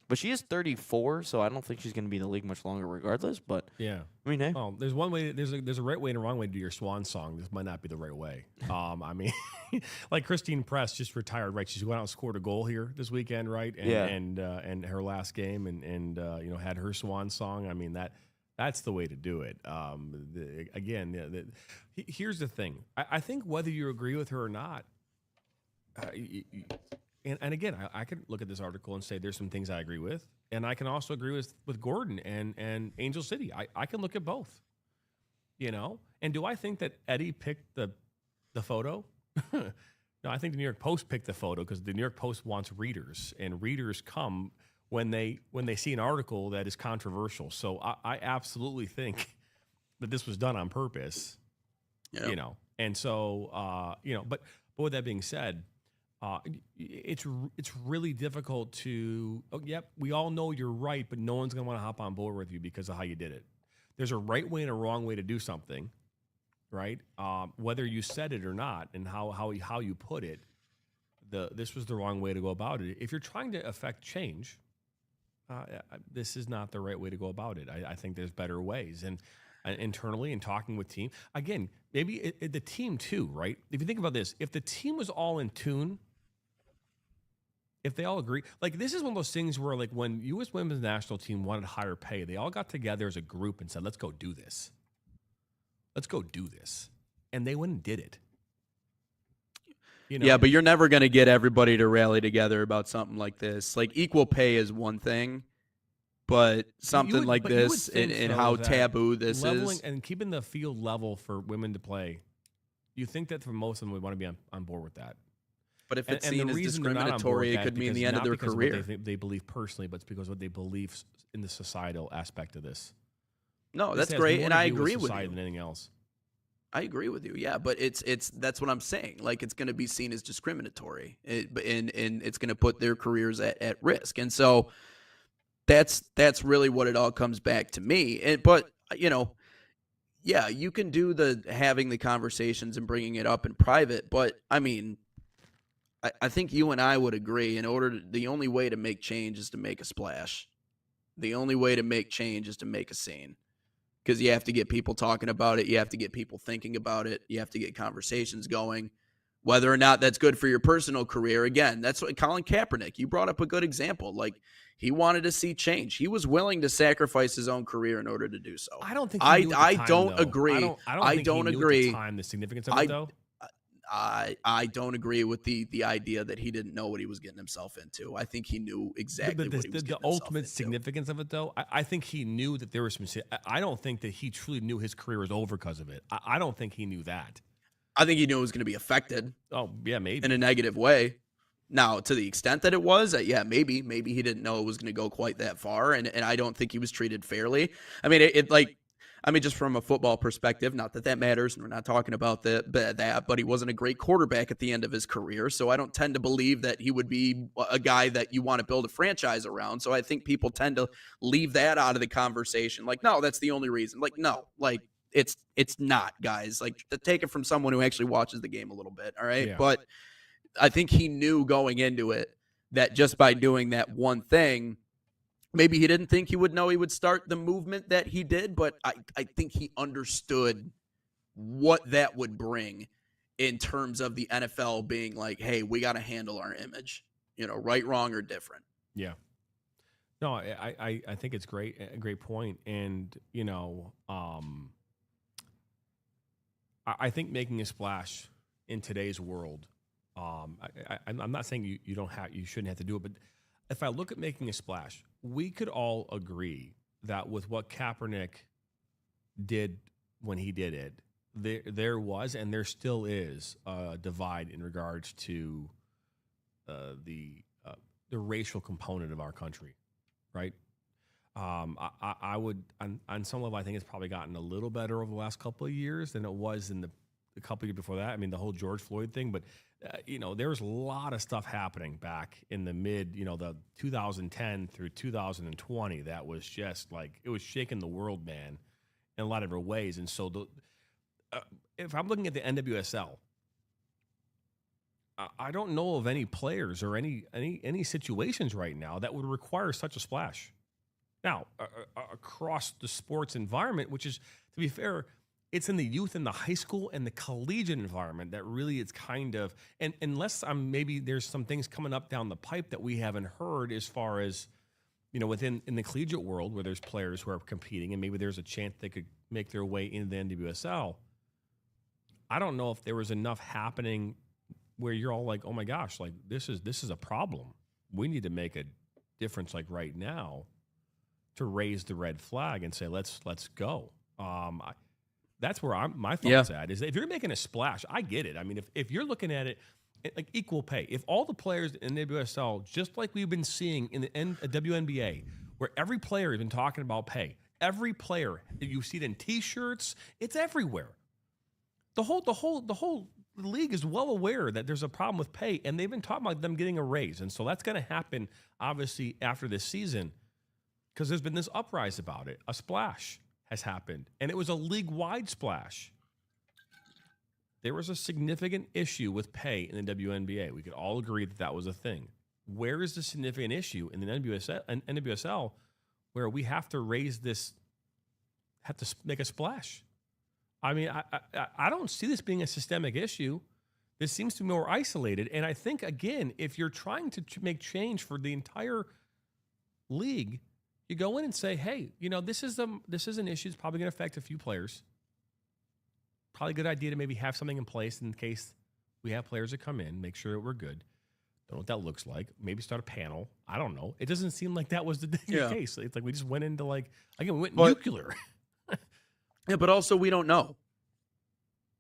But she is 34, so I don't think she's going to be in the league much longer regardless. But yeah, I mean, hey. Well, there's one way. There's a right way and a wrong way to do your swan song. This might not be the right way. I mean, like Christine Press just retired, right? She's went out and scored a goal here this weekend, right? And and her last game, and you know, had her swan song. I mean, that's the way to do it. Here's the thing. I think whether you agree with her or not, and again, I could look at this article and say there's some things I agree with, and I can also agree with Gordon and Angel City. I can look at both, you know. And do I think that Eddie picked the photo? No, I think the New York Post picked the photo because the New York Post wants readers, and readers come when they see an article that is controversial. So I absolutely think that this was done on purpose, you know. And so you know, but with that being said. It's really difficult to. Oh, yep, we all know you're right, but no one's gonna want to hop on board with you because of how you did it. There's a right way and a wrong way to do something, right? Whether you said it or not, and how you put it, this was the wrong way to go about it. If you're trying to affect change, this is not the right way to go about it. I think there's better ways, and internally and talking with team. Again, maybe the team too, right? If you think about this, if the team was all in tune. If they all agree, like this is one of those things where like when U.S. women's national team wanted higher pay, they all got together as a group and said, let's go do this. Let's go do this. And they went and did it. You know? Yeah, but you're never going to get everybody to rally together about something like this. Like equal pay is one thing, but something like this and how taboo this is. And keeping the field level for women to play, you think that for most of them would want to be on board with that. But if it's seen as discriminatory, it could mean the end of their career. They believe personally, but it's because of what they believe in the societal aspect of this. No, that's great, and I agree with you. Than anything else. I agree with you. Yeah, but it's that's what I'm saying. Like it's going to be seen as discriminatory, and it's going to put their careers at risk. And so that's really what it all comes back to me. But you know, yeah, you can do the having the conversations and bringing it up in private, but I mean. I think you and I would agree the only way to make change is to make a splash. The only way to make change is to make a scene because you have to get people talking about it. You have to get people thinking about it. You have to get conversations going, whether or not that's good for your personal career. Again, that's what Colin Kaepernick, you brought up a good example. Like he wanted to see change. He was willing to sacrifice his own career in order to do so. I don't think I don't agree. I don't agree. At the time, the significance of it though. I don't agree with the idea that he didn't know what he was getting himself into. I think he knew exactly what he was getting himself into. The ultimate significance of it, though, I think he knew that there was some. I don't think that he truly knew his career was over because of it. I don't think he knew that. I think he knew it was going to be affected. Oh, yeah, maybe. In a negative way. Now, to the extent that it was, yeah, maybe he didn't know it was going to go quite that far, and I don't think he was treated fairly. I mean, I mean, just from a football perspective, not that that matters, and we're not talking about that, but he wasn't a great quarterback at the end of his career. So I don't tend to believe that he would be a guy that you want to build a franchise around. So I think people tend to leave that out of the conversation. Like, no, that's the only reason. Like, no, like it's not, guys. Like, to take it from someone who actually watches the game a little bit. All right. Yeah. But I think he knew going into it that just by doing that one thing, maybe he didn't think he would know he would start the movement that he did, but I think he understood what that would bring in terms of the NFL being like, hey, we got to handle our image, right, wrong, or different. Yeah. No, I think it's great, a great point. And, I think making a splash in today's world, I'm not saying you shouldn't have to do it, but if I look at making a splash, we could all agree that with what Kaepernick did when he did it, there was and there still is a divide in regards to the racial component of our country, right? I would, on some level, I think it's probably gotten a little better over the last couple of years than it was in the couple of years before that. I mean, the whole George Floyd thing, but there was a lot of stuff happening back in the the 2010 through 2020 that was just like, it was shaking the world, man, in a lot of different ways. And so if I'm looking at the NWSL, I don't know of any players or any situations right now that would require such a splash. Now, across the sports environment, which is, to be fair, it's in the youth and the high school and the collegiate environment that really it's kind of, and unless maybe there's some things coming up down the pipe that we haven't heard as far as, in the collegiate world where there's players who are competing and maybe there's a chance they could make their way into the NWSL. I don't know if there was enough happening where you're all like, oh my gosh, like this is a problem. We need to make a difference like right now to raise the red flag and say, let's go. That's where my thoughts at is that if you're making a splash, I get it. I mean, if you're looking at it like equal pay, if all the players in the WSL, just like we've been seeing in the WNBA, where every player has been talking about pay, every player, you see it in T-shirts, it's everywhere. The whole league is well aware that there's a problem with pay, and they've been talking about them getting a raise, and so that's going to happen obviously after this season because there's been this uprise about it. A splash has happened, and it was a league-wide splash. There was a significant issue with pay in the WNBA. We could all agree that that was a thing. Where is the significant issue in the NWSL where we have to raise this, have to make a splash? I mean, I don't see this being a systemic issue. This seems to be more isolated. And I think, again, if you're trying to make change for the entire league, you go in and say, hey, this is an issue that's probably going to affect a few players. Probably a good idea to maybe have something in place in case we have players that come in, make sure that we're good. Don't know what that looks like. Maybe start a panel. I don't know. It doesn't seem like that was the case. It's like we just went into we went nuclear. Yeah, but also we don't know,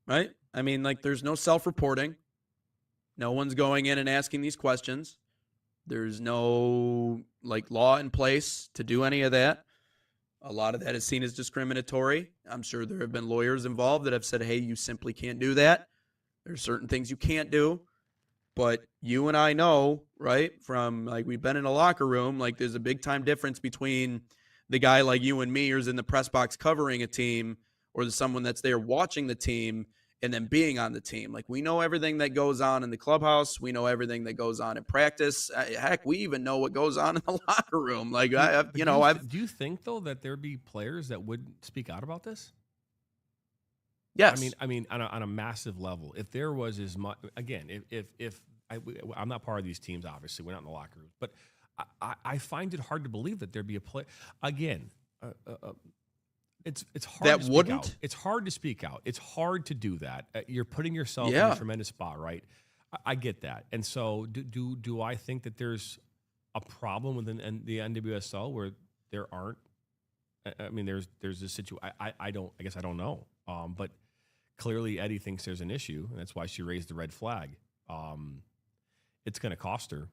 right? I mean, there's no self-reporting. No one's going in and asking these questions. There's no law in place to do any of that. A lot of that is seen as discriminatory. I'm sure there have been lawyers involved that have said, hey, you simply can't do that. There's certain things you can't do. But you and I know, right, from we've been in a locker room, there's a big time difference between the guy like you and me who's in the press box covering a team or someone that's there watching the team and then being on the team. We know everything that goes on in the clubhouse. We know everything that goes on in practice. Heck, we even know what goes on in the locker room. Do you think though that there'd be players that would speak out about this? Yes. I mean, on a massive level, if there was as much, again, if I'm not part of these teams, obviously we're not in the locker room, but I find it hard to believe that there'd be a play again. It's hard that to speak wouldn't. Out. It's hard to speak out. It's hard to do that. You're putting yourself in a tremendous spot, right? I get that. And so, do I think that there's a problem within the NWSL where there aren't? I mean, there's this situation. I guess I don't know. But clearly, Eddie thinks there's an issue, and that's why she raised the red flag. It's going to cost her.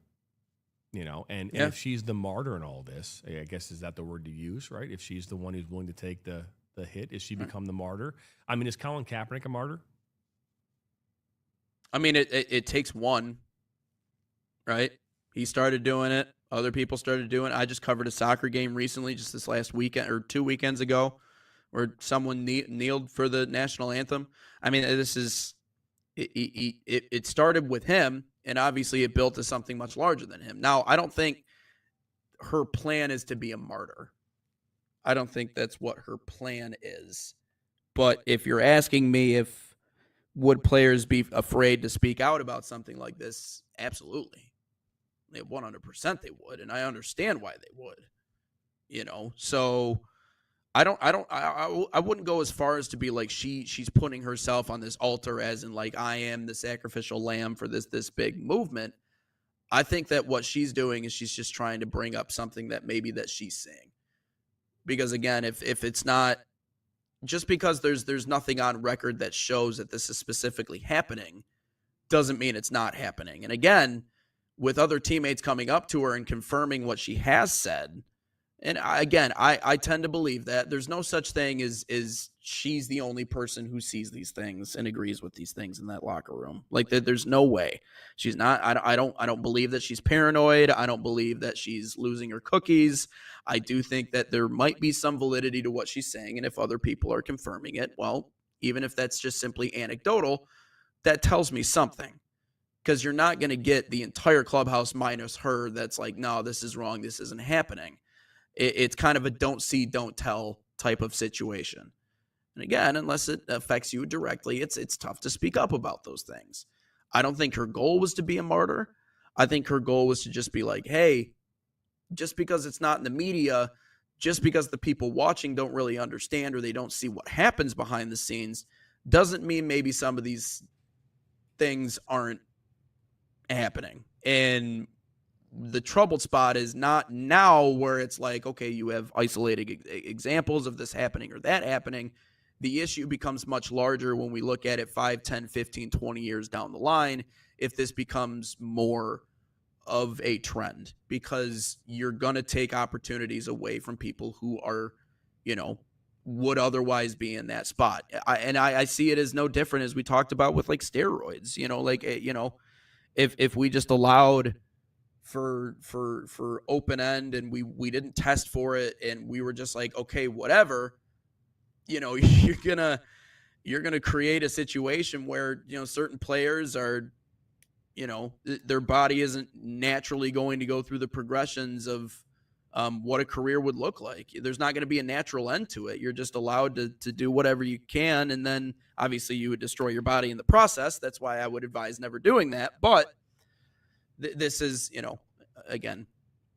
And if she's the martyr in all this, I guess is that the word to use, right? If she's the one who's willing to take the the hit? Is she become the martyr? I mean, is Colin Kaepernick a martyr? I mean, it takes one, right? He started doing it. Other people started doing it. I just covered a soccer game recently, just this last weekend or 2 weekends ago, where someone kneeled for the national anthem. I mean, this is it started with him, and obviously it built to something much larger than him. Now, I don't think her plan is to be a martyr. I don't think that's what her plan is. But if you're asking me if would players be afraid to speak out about something like this, absolutely. 100% they would, and I understand why they would. So I wouldn't go as far as to be like she's putting herself on this altar as in like I am the sacrificial lamb for this big movement. I think that what she's doing is she's just trying to bring up something that maybe that she's seeing. Because again, if it's not just because there's nothing on record that shows that this is specifically happening, doesn't mean it's not happening. And again, with other teammates coming up to her and confirming what she has said, and I tend to believe that there's no such thing as she's the only person who sees these things and agrees with these things in that locker room. Like there's no way she's not. I don't believe that she's paranoid. I don't believe that she's losing her cookies. I do think that there might be some validity to what she's saying, and if other people are confirming it, well, even if that's just simply anecdotal, that tells me something. Because you're not going to get the entire clubhouse minus her that's like, no, this is wrong, this isn't happening. It's kind of a don't see, don't tell type of situation. And again, unless it affects you directly, it's tough to speak up about those things. I don't think her goal was to be a martyr. I think her goal was to just be like, hey, just because it's not in the media, just because the people watching don't really understand or they don't see what happens behind the scenes, doesn't mean maybe some of these things aren't happening. And the troubled spot is not now where it's like, okay, you have isolated examples of this happening or that happening. The issue becomes much larger when we look at it 5, 10, 15, 20 years down the line, if this becomes more of a trend, because you're going to take opportunities away from people who are, would otherwise be in that spot. I see it as no different as we talked about with like steroids, if we just allowed for open end and we didn't test for it and we were just like, okay, whatever, you're gonna create a situation where certain players are, their body isn't naturally going to go through the progressions of what a career would look like. There's not going to be a natural end to it. You're just allowed to do whatever you can, and then obviously you would destroy your body in the process. That's why I would advise never doing that. But this is, again,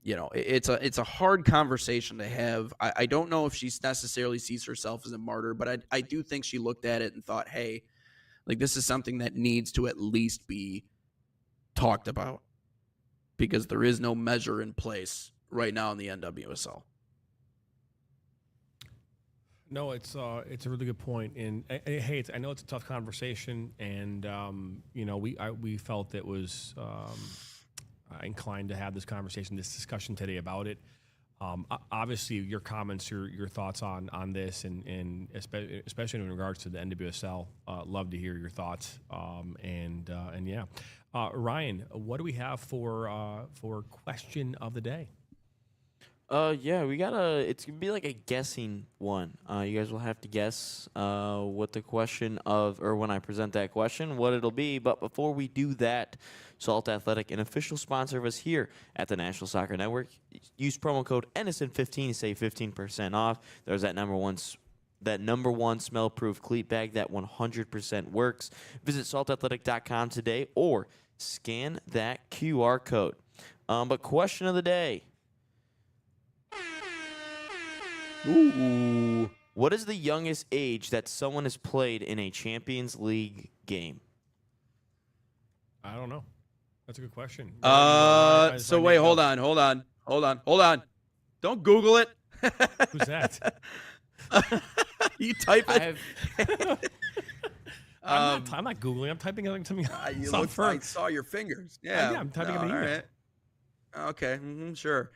it's a hard conversation to have. I don't know if she necessarily sees herself as a martyr, but I do think she looked at it and thought, hey, like this is something that needs to at least be talked about, because there is no measure in place right now in the NWSL. No, it's a really good point. And hey, I know it's a tough conversation, and we felt it was inclined to have this conversation, this discussion today about it. Obviously, your comments, your thoughts on this, and especially in regards to the NWSL, love to hear your thoughts. And yeah, Ryan, what do we have for question of the day? Yeah, it's gonna be like a guessing one. You guys will have to guess what the question or when I present that question, what it'll be. But before we do that, Salt Athletic, an official sponsor of us here at the National Soccer Network, use promo code Edison15 to save 15% off. There's that number one smell-proof cleat bag that 100% works. Visit saltathletic.com today or scan that QR code. But question of the day. Ooh. What is the youngest age that someone has played in a Champions League game? I don't know. That's a good question. So wait, hold on. Don't Google it. Who's that? You type it. I'm not Googling. I'm typing something. I saw your fingers. Yeah, I'm typing an email. All right. Okay, sure.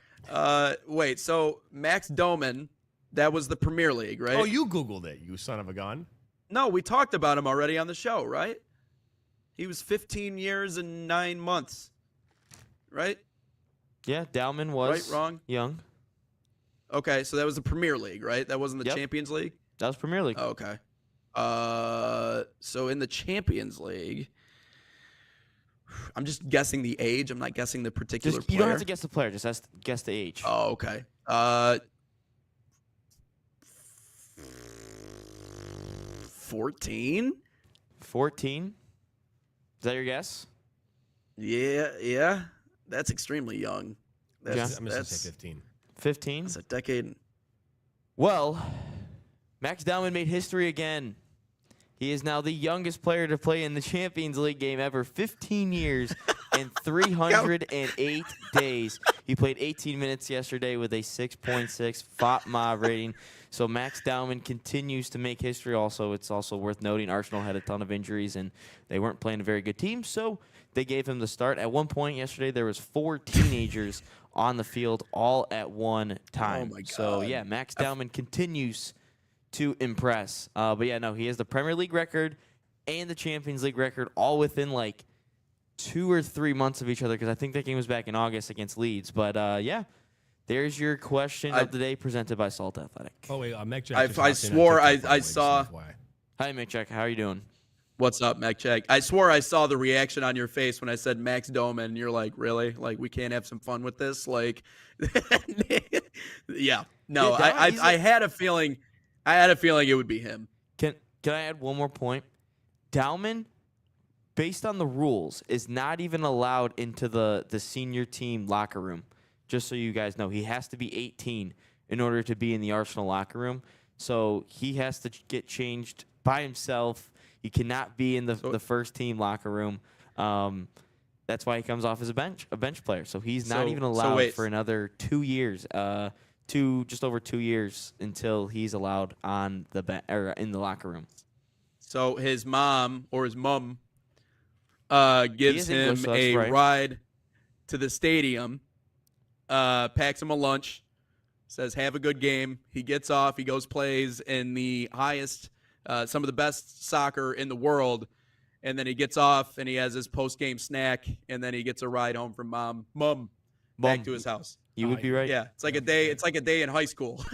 Wait, so Max Doman That was the Premier League, right? Oh, you Googled it, you son of a gun. No, we talked about him already on the show, right? He was 15 years and 9 months, right? Yeah, Dowman was Right, wrong? young. Okay, so that was the Premier League, right? That wasn't the Yep. Champions League? That was Premier League. Okay. So in the Champions League, I'm just guessing the age. I'm not guessing the particular Just, player. you don't have to guess the player. Just guess the age. Oh, okay. 14? 14. Is that your guess? Yeah. That's extremely young. Yeah. That's, I'm just going to that's, say 15. 15. that's a decade. Well, Max Dowman made history again. He is now the youngest player to play in the Champions League game ever. 15 years and 308 days. He played 18 minutes yesterday with a 6.6 FOTMA rating. So Max Dowman continues to make history. Also, it's also worth noting Arsenal had a ton of injuries and they weren't playing a very good team, so they gave him the start. At one point yesterday, there was 4 teenagers on the field all at one time. Oh my So God. yeah, Max Dowman continues to impress. But yeah, no, he has the Premier League record and the Champions League record all within like 2 or 3 months of each other, because I think that game was back in August against Leeds. But yeah, there's your question of the day presented by Salt Athletic. Oh, wait, Meg Jack I just hopped in on swore TikTok, I by the way, just saw- FYI. Hi, Mick Check. How are you doing? What's up, Mac Check? I swore I saw the reaction on your face when I said Max Doman, and you're like, really? Like, we can't have some fun with this? Like, yeah. No, Yeah, he's I had a feeling. I had a feeling it would be him. Can I add one more point? Dowman, based on the rules, is not even allowed into the senior team locker room. Just so you guys know, he has to be 18 in order to be in the Arsenal locker room. So he has to get changed by himself. He cannot be in the first team locker room. That's why he comes off as a bench player. So he's not even allowed for another 2 years, just over 2 years until he's allowed on the or in the locker room. So his mom or his mum gives is him English, so that's a right. ride to the stadium, packs him a lunch, says, have a good game. He gets off. He goes plays in the highest, some of the best soccer in the world. And then he gets off and he has his post-game snack. And then he gets a ride home from mom back to his house. You would be right. Yeah, it's like a day. It's like a day in high school.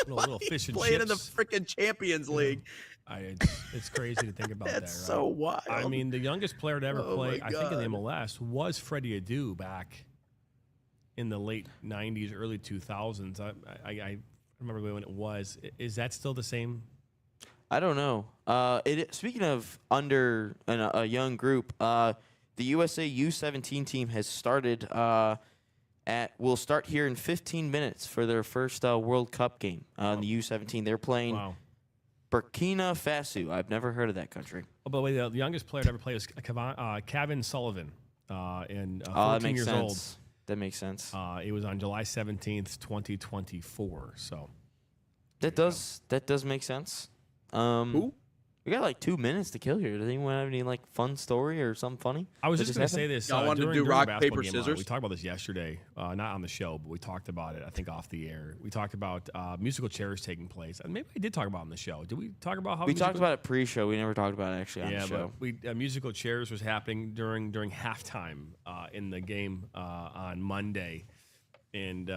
Little fish and Playing in the chips. freaking Champions League. It's crazy to think about that. That's Right? so wild. I mean, the youngest player to ever Oh play, my I think, in the God. MLS was Freddie Adu back in the late 90s, early 2000s. I remember when it was. Is that still the same? I don't know. Speaking of under a young group, the USA U17 team has started. Will start here in 15 minutes for their first World Cup game in the U17. They're playing Wow. Burkina Faso. I've never heard of that country. Oh, by the way, the youngest player to ever play was Kevin Sullivan, and 14 That makes years sense. That makes sense. old. It was on July 17th, 2024. So That does make sense. Who? We got like 2 minutes to kill here. Does anyone have any like fun story or something funny? I was that just going to say happened? this. Y'all wanted to during do the rock, basketball paper, game, scissors? we talked about this yesterday, not on the show, but we talked about it, I think, off the air. We talked about musical chairs taking place. And maybe I did talk about it on the show. Did we talk about how We talked about it pre-show. We never talked about it actually on yeah, the show. but musical chairs was happening during halftime in the game on Monday, and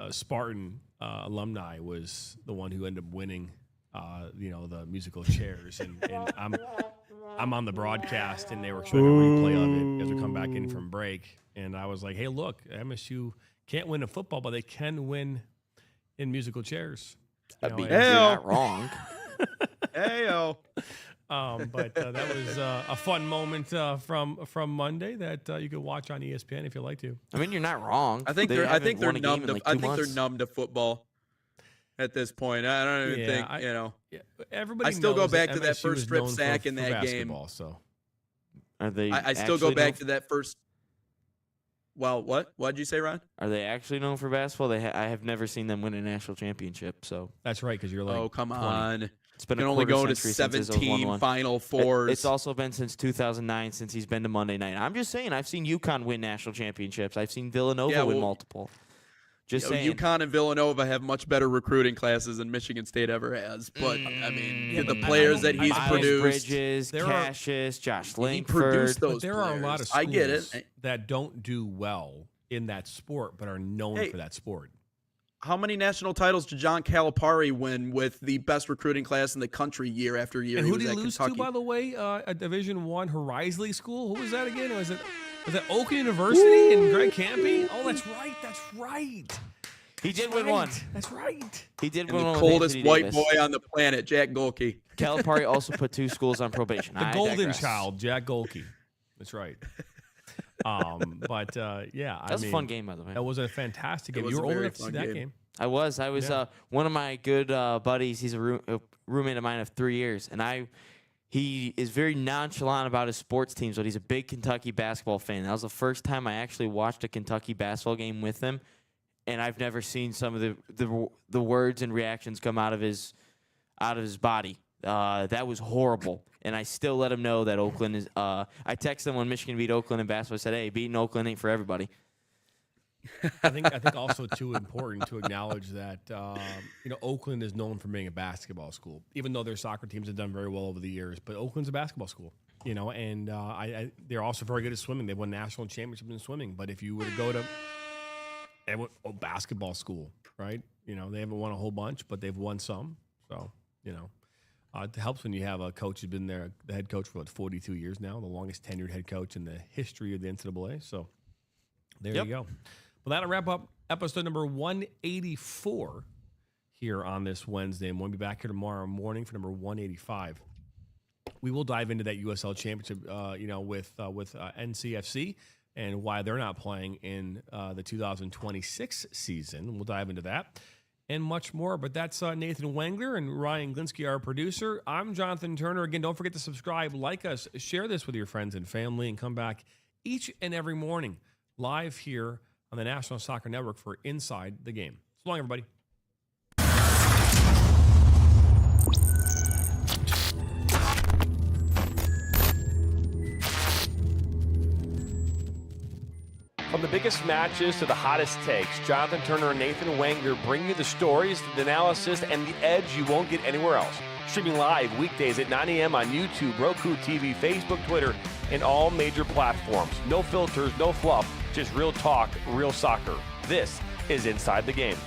Spartan alumni was the one who ended up winning. The musical chairs, and I'm on the broadcast, and they were showing a replay of it as we come back in from break, and I was like, "Hey, look, MSU can't win in football, but they can win in musical chairs." I You mean, know, you're Hell. not wrong. Heyo. But that was a fun moment from Monday that you could watch on ESPN if you like to. I mean, you're not wrong. I think They they're haven't won a game numb in, to like, I 2 think they're months. numb to football at this point. I don't even think, Yeah, everybody. I still go knows back to that MSU first is strip known for- sack in for that game. basketball, So Are they? I still go actually back known to that first. Well, what? What'd you say, Ron? Are they actually known for basketball? I have never seen them win a national championship. So that's right, because you're like, Oh, come 20. on. it's been You a can only quarter go to century since Izzo's won 17 one. Final Fours. It's also been since 2009 since he's been to Monday night. I'm just saying, I've seen UConn win national championships. I've seen Villanova Yeah, win well, multiple. Just saying. UConn and Villanova have much better recruiting classes than Michigan State ever has. But I mean, the players that he's Miles produced, Bridges, Cassius, Josh Langford. he produced those. But there are a lot of players. I get schools it. that don't do well in that sport, but are known for that sport. How many national titles did John Calipari win with the best recruiting class in the country year after year? And who did he was at lose Kentucky. to, by the way? A Division I Horisley school? Who was that again? Was that Oakland University and Greg Campy? Oh, that's right. That's right. He did win one. That's right. He did And win the one. coldest with white Anthony boy Davis. on the planet, Jack Golke. Calipari also put 2 schools on probation. The I golden digress. child, Jack Golke. That's right. But yeah, That was a fun game, by the way. That was a fantastic game. was You a were old very enough to see fun that game. game. I was. Yeah. One of my good buddies. He's a roommate of mine of 3 years, and he is very nonchalant about his sports teams, but he's a big Kentucky basketball fan. That was the first time I actually watched a Kentucky basketball game with him, and I've never seen some of the words and reactions come out of his body. That was horrible, and I still let him know that Oakland is. I texted him when Michigan beat Oakland in basketball. I said, "Hey, beating Oakland ain't for everybody." I think also too important to acknowledge that Oakland is known for being a basketball school, even though their soccer teams have done very well over the years. But Oakland's a basketball school, and they're also very good at swimming. They've won national championships in swimming. But if you were to go to basketball school, right? They haven't won a whole bunch, but they've won some. So it helps when you have a coach who's been there, the head coach for 42 years now, the longest tenured head coach in the history of the NCAA. So there you go. Well, that'll wrap up episode number 184 here on this Wednesday. And we'll be back here tomorrow morning for number 185. We will dive into that USL Championship, with NCFC and why they're not playing in the 2026 season. We'll dive into that and much more. But that's Nathan Wengler and Ryan Glinsky, our producer. I'm Jonathan Turner. Again, don't forget to subscribe, like us, share this with your friends and family, and come back each and every morning live here on the National Soccer Network for Inside the Game. So long, everybody. From the biggest matches to the hottest takes, Jonathan Turner and Nathan Wengler bring you the stories, the analysis, and the edge you won't get anywhere else. Streaming live weekdays at 9 a.m. on YouTube, Roku TV, Facebook, Twitter, and all major platforms. No filters, no fluff, just real talk, real soccer. This is Inside the Game.